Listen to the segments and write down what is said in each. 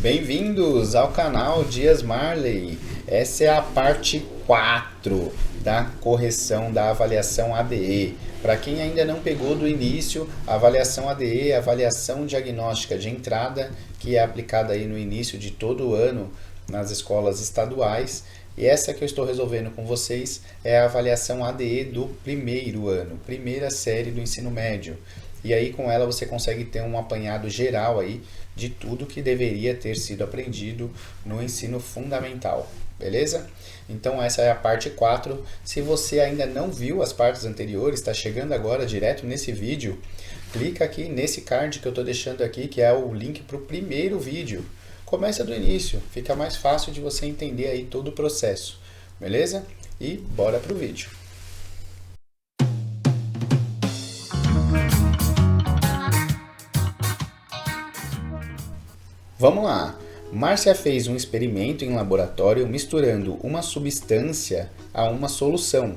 Bem-vindos ao canal Dias Marley. Essa é a parte 4 da correção da avaliação ADE. Para quem ainda não pegou do início, a avaliação ADE é a avaliação diagnóstica de entrada, que é aplicada aí no início de todo o ano nas escolas estaduais. E essa que eu estou resolvendo com vocês é a avaliação ADE do primeiro ano, primeira série do ensino médio. E aí com ela você consegue ter um apanhado geral aí de tudo que deveria ter sido aprendido no ensino fundamental, beleza? Então essa é a parte 4. Se você ainda não viu as partes anteriores, está chegando agora direto nesse vídeo, clica aqui nesse card que eu estou deixando aqui, que é o link para o primeiro vídeo. Começa do início, fica mais fácil de você entender aí todo o processo, beleza? E bora pro vídeo. Vamos lá. Márcia fez um experimento em laboratório misturando uma substância a uma solução.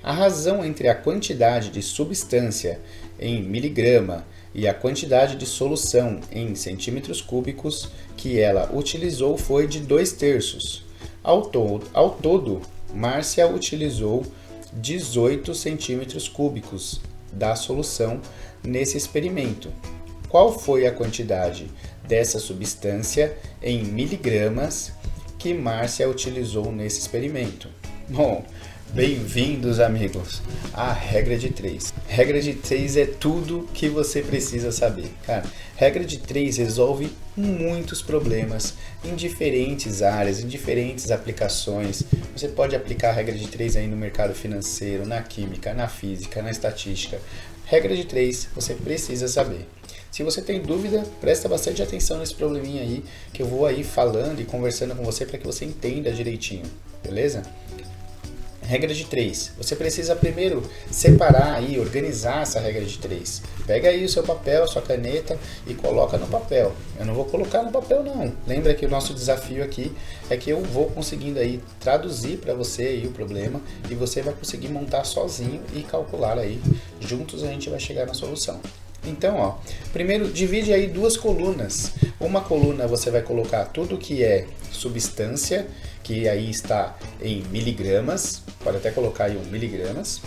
A razão entre a quantidade de substância em miligrama e a quantidade de solução em centímetros cúbicos que ela utilizou foi de 2/3. Ao todo, Márcia utilizou 18 centímetros cúbicos da solução nesse experimento. Qual foi a quantidade dessa substância em miligramas que Márcia utilizou nesse experimento? Bom, bem-vindos amigos à regra de 3. Regra de 3 é tudo que você precisa saber. Cara, regra de 3 resolve muitos problemas em diferentes áreas, em diferentes aplicações. Você pode aplicar a regra de 3 aí no mercado financeiro, na química, na física, na estatística. Regra de 3 você precisa saber. Se você tem dúvida, presta bastante atenção nesse probleminha aí, que eu vou aí falando e conversando com você para que você entenda direitinho, beleza? Regra de 3. Você precisa primeiro separar aí, organizar essa regra de 3. Pega aí o seu papel, sua caneta e coloca no papel. Eu não vou colocar no papel não. Lembra que o nosso desafio aqui é que eu vou conseguindo aí traduzir para você aí o problema e você vai conseguir montar sozinho e calcular aí. Juntos a gente vai chegar na solução. Então, ó, primeiro divide aí duas colunas. Uma coluna você vai colocar tudo que é substância, que aí está em miligramas, pode até colocar aí 1 miligramas.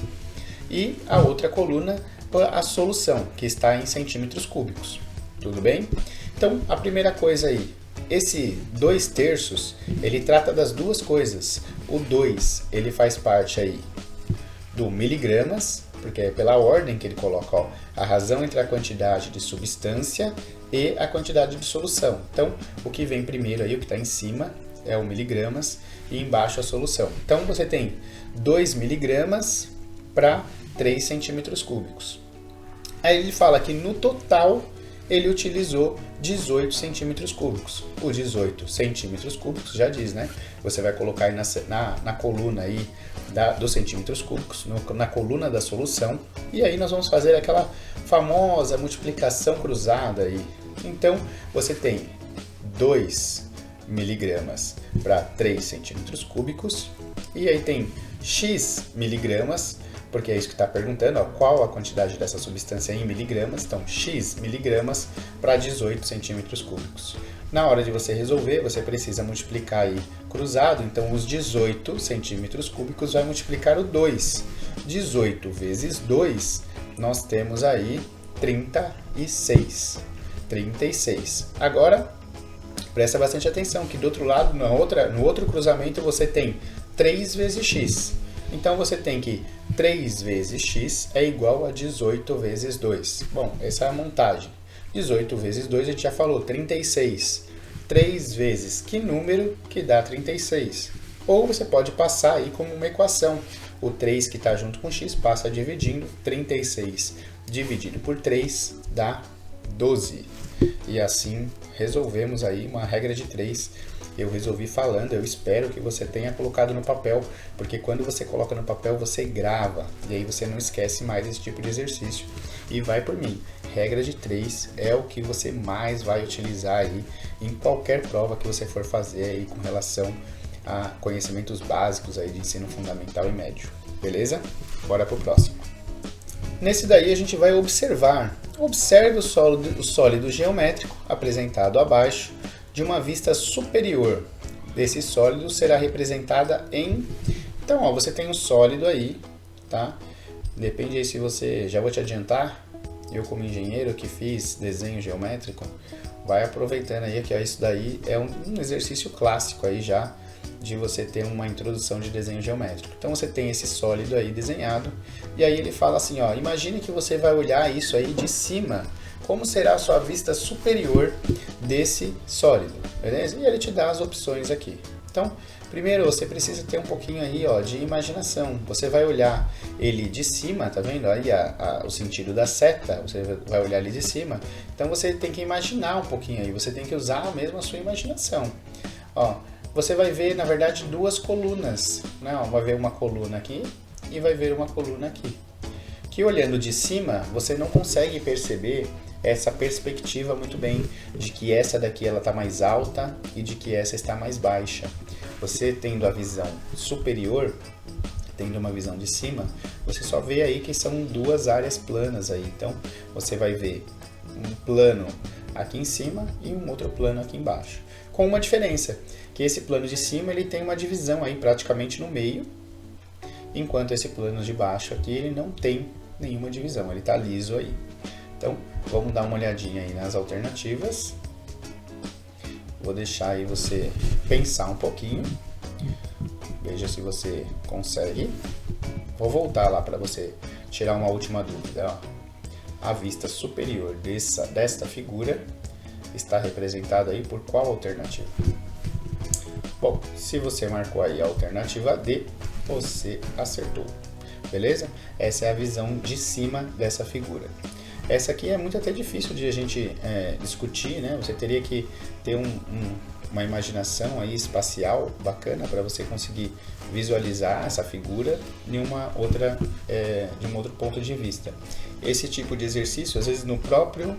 E a outra coluna, a solução, que está em centímetros cúbicos. Tudo bem? Então, a primeira coisa aí, esse 2/3, ele trata das duas coisas. O 2, ele faz parte aí do miligramas, porque é pela ordem que ele coloca, ó, a razão entre a quantidade de substância e a quantidade de solução. Então, o que vem primeiro aí, o que está em cima, é o miligramas e embaixo a solução. Então, você tem 2 miligramas para 3 centímetros cúbicos. Aí ele fala que no total ele utilizou 18 centímetros cúbicos. Os 18 centímetros cúbicos já diz, né? Você vai colocar aí na coluna aí dos centímetros cúbicos, na coluna da solução, e aí nós vamos fazer aquela famosa multiplicação cruzada aí. Então, você tem 2 miligramas para 3 centímetros cúbicos, e aí tem x miligramas, porque é isso que está perguntando, ó, qual a quantidade dessa substância em miligramas, então x miligramas para 18 centímetros cúbicos. Na hora de você resolver, você precisa multiplicar aí cruzado, então os 18 centímetros cúbicos vai multiplicar o 2. 18 vezes 2, nós temos aí 36. 36. Agora, presta bastante atenção que do outro lado, no outro cruzamento, você tem 3 vezes x. Então você tem que 3 vezes x é igual a 18 vezes 2. Bom, essa é a montagem. 18 vezes 2 a gente já falou, 36. 3 vezes que número que dá 36? Ou você pode passar aí como uma equação. O 3 que está junto com x passa dividindo, 36 dividido por 3 dá 12. E assim resolvemos aí uma regra de 3. Eu resolvi falando, eu espero que você tenha colocado no papel, porque quando você coloca no papel você grava, e aí você não esquece mais esse tipo de exercício. E vai por mim, regra de 3 é o que você mais vai utilizar aí em qualquer prova que você for fazer aí com relação a conhecimentos básicos aí de ensino fundamental e médio. Beleza? Bora pro próximo. Nesse daí a gente vai observar. Observe o sólido geométrico apresentado abaixo de uma vista superior desse sólido será representada em... Então, ó, você tem um sólido aí, tá? Depende aí se você... Já vou te adiantar, eu como engenheiro que fiz desenho geométrico, vai aproveitando aí que ó, isso daí é um exercício clássico aí já, de você ter uma introdução de desenho geométrico. Então você tem esse sólido aí desenhado, e aí ele fala assim, ó, imagine que você vai olhar isso aí de cima, como será a sua vista superior desse sólido, beleza? E ele te dá as opções aqui. Então, primeiro você precisa ter um pouquinho aí, ó, de imaginação. Você vai olhar ele de cima, tá vendo? Aí o sentido da seta, você vai olhar ele de cima. Então você tem que imaginar um pouquinho aí, você tem que usar mesmo a sua imaginação. Ó, você vai ver, na verdade, duas colunas, né? Ó, vai ver uma coluna aqui e vai ver uma coluna aqui. Que olhando de cima, você não consegue perceber essa perspectiva muito bem, de que essa daqui ela está mais alta e de que essa está mais baixa. Você tendo a visão superior, tendo uma visão de cima, você só vê aí que são duas áreas planas aí. Então, você vai ver um plano aqui em cima e um outro plano aqui embaixo. Com uma diferença, que esse plano de cima ele tem uma divisão aí praticamente no meio, enquanto esse plano de baixo aqui ele não tem nenhuma divisão, ele está liso aí. Então, vamos dar uma olhadinha aí nas alternativas. Vou deixar aí você pensar um pouquinho. Veja se você consegue. Vou voltar lá para você tirar uma última dúvida. Ó. A vista superior desta figura está representada aí por qual alternativa? Bom, se você marcou aí a alternativa D, você acertou. Beleza? Essa é a visão de cima dessa figura. Essa aqui é muito até difícil de a gente discutir, né? Você teria que ter uma imaginação aí espacial bacana para você conseguir visualizar essa figura de um outro ponto de vista. Esse tipo de exercício, às vezes no próprio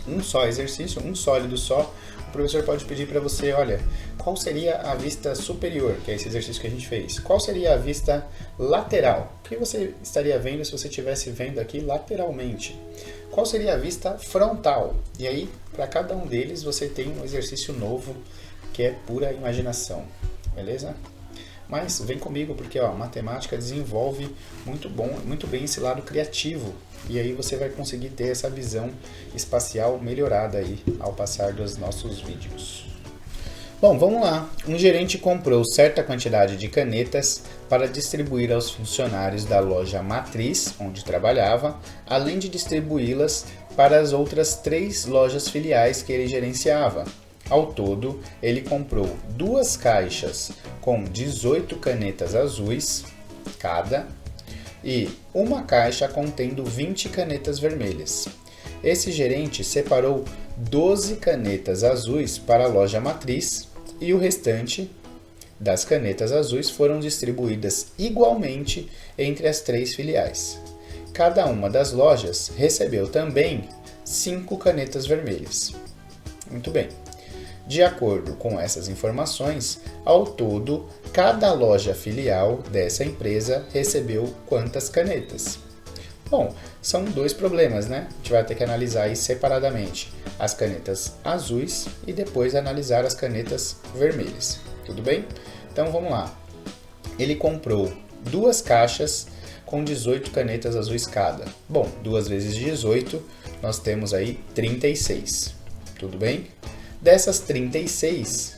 um só exercício, um sólido só, o professor pode pedir para você, olha, qual seria a vista superior, que é esse exercício que a gente fez? Qual seria a vista lateral? O que você estaria vendo se você estivesse vendo aqui lateralmente? Qual seria a vista frontal? E aí, para cada um deles, você tem um exercício novo, que é pura imaginação, beleza? Mas vem comigo, porque ó, a matemática desenvolve muito bem esse lado criativo. E aí você vai conseguir ter essa visão espacial melhorada aí ao passar dos nossos vídeos. Bom, vamos lá. Um gerente comprou certa quantidade de canetas para distribuir aos funcionários da loja matriz, onde trabalhava, além de distribuí-las para as outras 3 lojas filiais que ele gerenciava. Ao todo, ele comprou 2 caixas com 18 canetas azuis cada e uma caixa contendo 20 canetas vermelhas. Esse gerente separou 12 canetas azuis para a loja matriz e o restante das canetas azuis foram distribuídas igualmente entre as 3 filiais. Cada uma das lojas recebeu também 5 canetas vermelhas. Muito bem. De acordo com essas informações, ao todo, cada loja filial dessa empresa recebeu quantas canetas? Bom, são 2 problemas, né? A gente vai ter que analisar aí separadamente as canetas azuis e depois analisar as canetas vermelhas. Tudo bem? Então vamos lá. Ele comprou 2 caixas com 18 canetas azuis cada. Bom, 2 vezes 18, nós temos aí 36. Tudo bem? Dessas 36,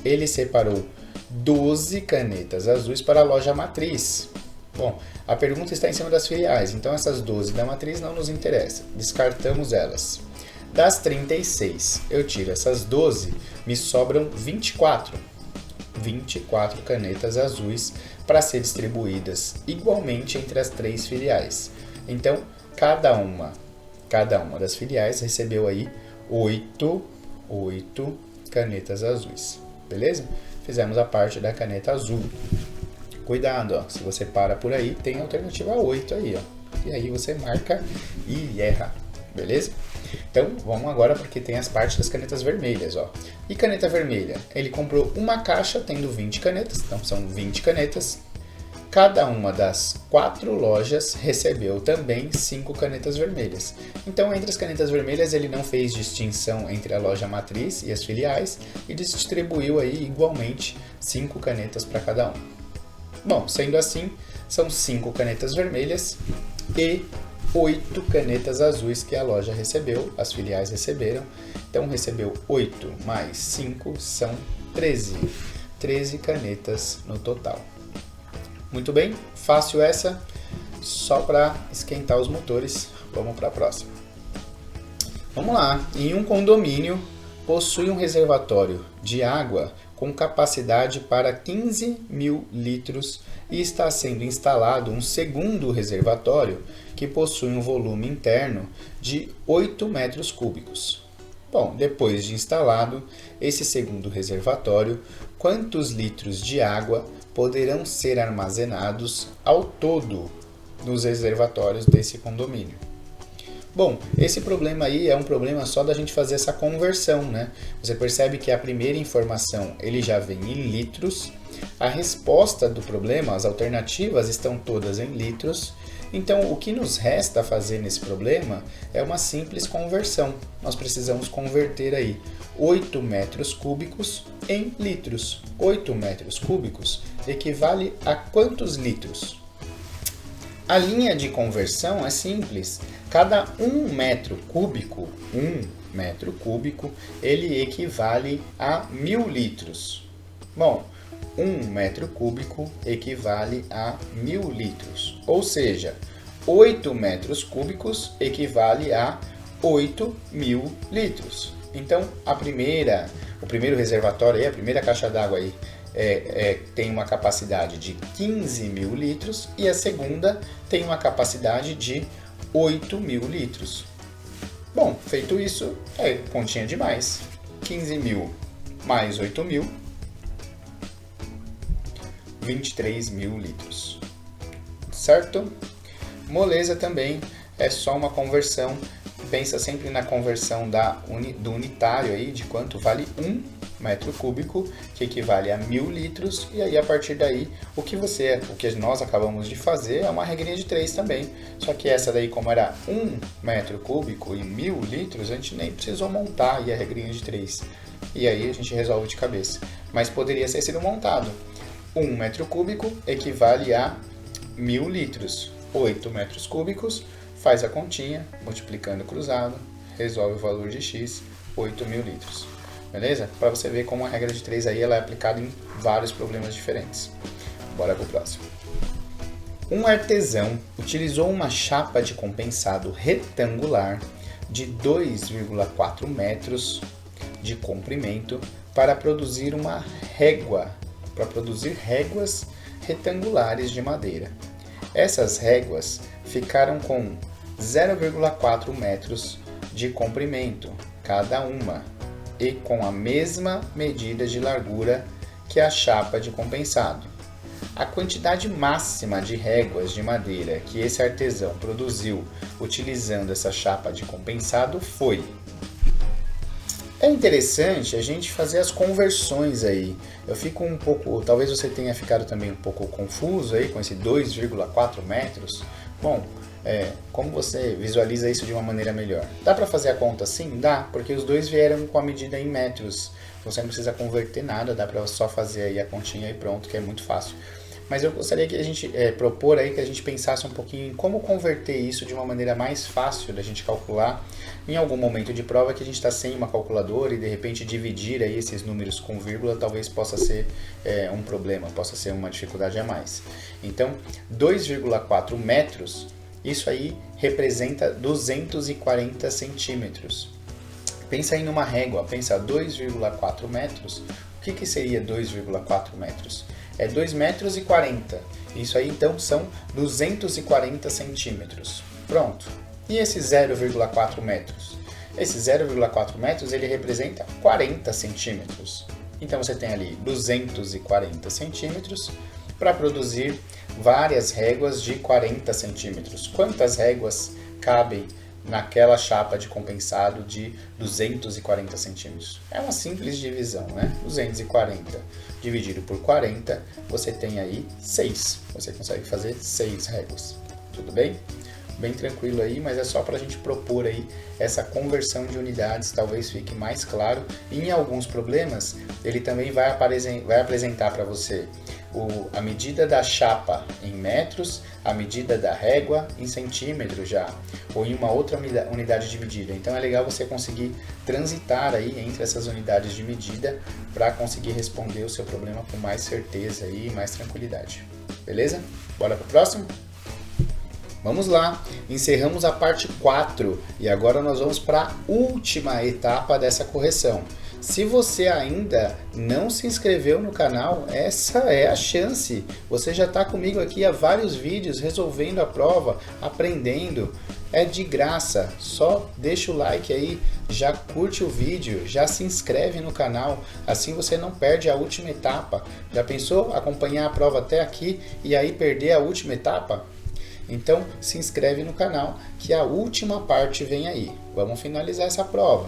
ele separou 12 canetas azuis para a loja matriz. Bom, a pergunta está em cima das filiais, então essas 12 da matriz não nos interessam, descartamos elas. Das 36, eu tiro essas 12, me sobram 24 canetas azuis para ser distribuídas igualmente entre as 3 filiais. Então, cada uma das filiais recebeu aí 8 canetas azuis, beleza? Fizemos a parte da caneta azul. Cuidado, ó, se você para por aí, tem a alternativa 8 aí, ó. E aí você marca e erra, beleza? Então, vamos agora porque tem as partes das canetas vermelhas, ó. E caneta vermelha? Ele comprou uma caixa tendo 20 canetas, então são 20 canetas. Cada uma das 4 lojas recebeu também 5 canetas vermelhas. Então, entre as canetas vermelhas, ele não fez distinção entre a loja matriz e as filiais e distribuiu aí igualmente 5 canetas para cada um. Bom, sendo assim, são 5 canetas vermelhas e 8 canetas azuis que a loja recebeu, as filiais receberam. Então, recebeu 8 mais 5 são 13. 13 canetas no total. Muito bem, fácil essa, só para esquentar os motores. Vamos para a próxima. Vamos lá, em um condomínio possui um reservatório de água com capacidade para 15 mil litros e está sendo instalado um segundo reservatório que possui um volume interno de 8 metros cúbicos. Bom, depois de instalado esse segundo reservatório, quantos litros de água poderão ser armazenados ao todo nos reservatórios desse condomínio? Bom, esse problema aí é um problema só da gente fazer essa conversão, né? Você percebe que a primeira informação ele já vem em litros, a resposta do problema, as alternativas estão todas em litros, então o que nos resta fazer nesse problema é uma simples conversão. Nós precisamos converter aí 8 metros cúbicos em litros. 8 metros cúbicos equivale a quantos litros? A linha de conversão é simples. Cada 1 metro cúbico, ele equivale a 1000 litros. Bom, 1 metro cúbico equivale a 1000 litros. Ou seja, 8 metros cúbicos equivale a 8.000 litros. Então, o primeiro reservatório, aí, a primeira caixa d'água aí, tem uma capacidade de 15.000 litros e a segunda tem uma capacidade de 8.000 litros. Bom, feito isso, continha demais. 15.000 mais 8.000, 23.000 litros. Certo? Moleza também é só uma conversão. Pensa sempre na conversão do unitário aí, de quanto vale 1 metro cúbico, que equivale a 1000 litros, e aí a partir daí o que nós acabamos de fazer é uma regrinha de 3 também, só que essa daí, como era 1 metro cúbico e 1000 litros, a gente nem precisou montar aí a regrinha de 3, e aí a gente resolve de cabeça, mas poderia ter sido montado. 1 metro cúbico equivale a 1000 litros, 8 metros cúbicos, faz a continha, multiplicando cruzado, resolve o valor de x, 8.000 litros. Beleza? Para você ver como a regra de 3 aí ela é aplicada em vários problemas diferentes. Bora pro próximo. Um artesão utilizou uma chapa de compensado retangular de 2,4 metros de comprimento para produzir réguas retangulares de madeira. Essas réguas ficaram com 0,4 metros de comprimento cada uma e com a mesma medida de largura que a chapa de compensado. A quantidade máxima de réguas de madeira que esse artesão produziu utilizando essa chapa de compensado foi... É interessante a gente fazer as conversões aí. Eu fico um pouco, talvez você tenha ficado também um pouco confuso aí com esse 2,4 metros. Bom, como você visualiza isso de uma maneira melhor? Dá para fazer a conta assim? Dá, porque os dois vieram com a medida em metros. Você não precisa converter nada, dá para só fazer aí a continha e pronto, que é muito fácil. Mas eu gostaria que a gente propor aí que a gente pensasse um pouquinho em como converter isso de uma maneira mais fácil da gente calcular em algum momento de prova que a gente está sem uma calculadora e de repente dividir aí esses números com vírgula talvez possa ser um problema, possa ser uma dificuldade a mais. Então, 2,4 metros, isso aí representa 240 centímetros. Pensa aí numa régua, pensa 2,4 metros, o que seria 2,4 metros? É 2,40 metros. Isso aí então são 240 centímetros. Pronto. E esse 0,4 metros? Esse 0,4 metros ele representa 40 centímetros. Então você tem ali 240 centímetros para produzir várias réguas de 40 centímetros. Quantas réguas cabem naquela chapa de compensado de 240 centímetros. É uma simples divisão, né? 240 dividido por 40, você tem aí 6. Você consegue fazer 6 réguas. Tudo bem? Bem tranquilo aí, mas é só para a gente propor aí essa conversão de unidades, talvez fique mais claro. E em alguns problemas, ele também vai apresentar para você a medida da chapa em metros, a medida da régua em centímetros já, ou em uma outra unidade de medida. Então é legal você conseguir transitar aí entre essas unidades de medida para conseguir responder o seu problema com mais certeza e mais tranquilidade. Beleza? Bora para o próximo? Vamos lá, encerramos a parte 4 e agora nós vamos para a última etapa dessa correção. Se você ainda não se inscreveu no canal, essa é a chance. Você já está comigo aqui há vários vídeos resolvendo a prova, aprendendo. É de graça, só deixa o like aí, já curte o vídeo, já se inscreve no canal, assim você não perde a última etapa. Já pensou acompanhar a prova até aqui e aí perder a última etapa? Então se inscreve no canal que a última parte vem aí. Vamos finalizar essa prova.